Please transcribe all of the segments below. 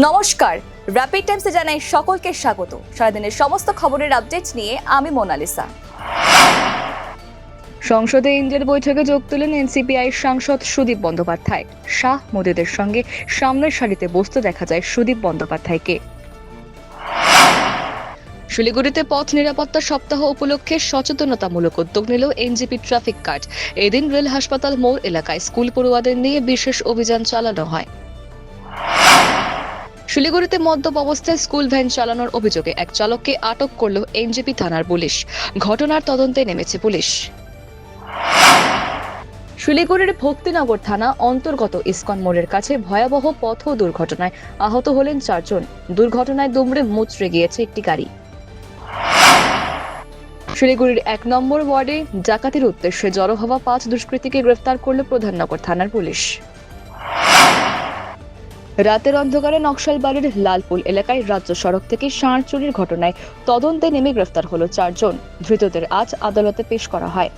নমস্কার, র্যাপিড টাইমসে জানাই সকলকে স্বাগত। সারাদিনের সমস্ত খবরের আপডেট নিয়ে আমি মোনালিসা। সংসদে ইন্দিরার বৈঠকে যোগ দিলেন এনসিপিআই সাংসদ সুদীপ বন্দ্যোপাধ্যায়। শাহ মোদীদের সঙ্গে সামনের সারিতে বসতে দেখা যায় সুদীপ বন্দ্যোপাধ্যায়কে। শিলিগুড়িতে পথ নিরাপত্তা সপ্তাহ উপলক্ষে সচেতনতামূলক উদ্যোগ নিল এনজিপি ট্রাফিক গার্ড। এদিন রেল হাসপাতাল মোড় এলাকায় স্কুল পড়ুয়াদের নিয়ে বিশেষ অভিযান চালানো হয়। শিলিগুড়িতে মদ্যপ অবস্থায় স্কুল ভ্যান চালানোর অভিযোগে এক চালককে আটক করল এনজিপি থানার পুলিশ। ঘটনার তদন্তে নেমেছে পুলিশ। শিলিগুড়ির ভক্তিনগর থানা অন্তর্গত ইসকন মোড়ের কাছে ভয়াবহ পথ দুর্ঘটনায় আহত হলেন 4 জন। দুর্ঘটনায় দুমড়ে মুচড়ে গিয়েছে একটি গাড়ি। শিলিগুড়ির 1 নম্বর ওয়ার্ডে ডাকাতির উদ্দেশ্যে জড়ো হওয়া 5 দুষ্কৃতীকে গ্রেফতার করল প্রধাননগর থানার পুলিশ। রাতের অন্ধকারে নকশালবাড়ির লালপুল এলাকায় রাজ্য সড়ক থেকে ষাঁড় চুরির ঘটনায় তদন্তে নেমে গ্রেফতার হলো 4 জন। ধৃতদের আজ আদালতে পেশ করা হয়।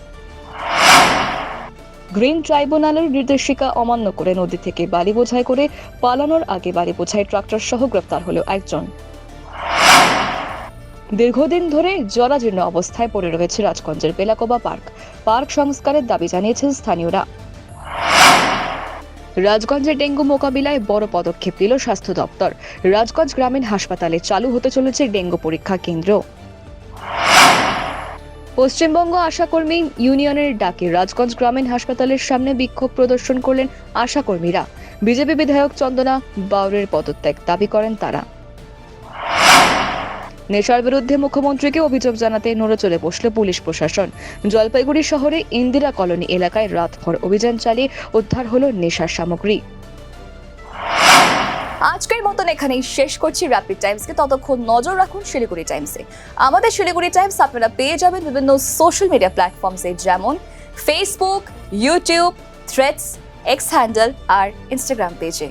গ্রিন ট্রাইব্যুনালের নির্দেশিকা অমান্য করে নদী থেকে বালি বোঝাই করে পালানোর আগে বালি বোঝাই ট্রাক্টর সহ গ্রেফতার হলো 1 জন। দীর্ঘদিন ধরে জরাজীর্ণ অবস্থায় পড়ে রয়েছে রাজগঞ্জের বেলাকোবা পার্ক সংস্কারের দাবি জানিয়েছেন স্থানীয়রা। রাজগঞ্জে ডেঙ্গু মোকাবিলায় বড় পদক্ষেপ নিল স্বাস্থ্য দপ্তর। রাজগঞ্জ গ্রামীণ হাসপাতালে চালু হতে চলেছে ডেঙ্গু পরীক্ষা কেন্দ্র। পশ্চিমবঙ্গ আশাকর্মী ইউনিয়নের ডাকে রাজগঞ্জ গ্রামীণ হাসপাতালের সামনে বিক্ষোভ প্রদর্শন করলেন আশাকর্মীরা। বিজেপি বিধায়ক চন্দনা বাউরের পদত্যাগ দাবি করেন তারা। নেশার বিরুদ্ধে মুখ্যমন্ত্রীকে অভিযোগ জানাতে নড়েচড়ে বসল পুলিশ প্রশাসন। জলপাইগুড়ি শহরে ইন্দিরা কলোনি এলাকায় রাতভর অভিযান চালিয়ে উদ্ধার হলো নেশার সামগ্রী। আজকের মতন এখানেই শেষ করছি র্যাপিড টাইমসকে। ততক্ষণ নজর রাখুন শিলিগুড়ি টাইমসে। আমাদের শিলিগুড়ি টাইমস আপনারা পেয়ে যাবেন বিভিন্ন সোশ্যাল মিডিয়া প্ল্যাটফর্মসে, যেমন Facebook, YouTube, Threads, X handle আর ইনস্টাগ্রাম পেজে।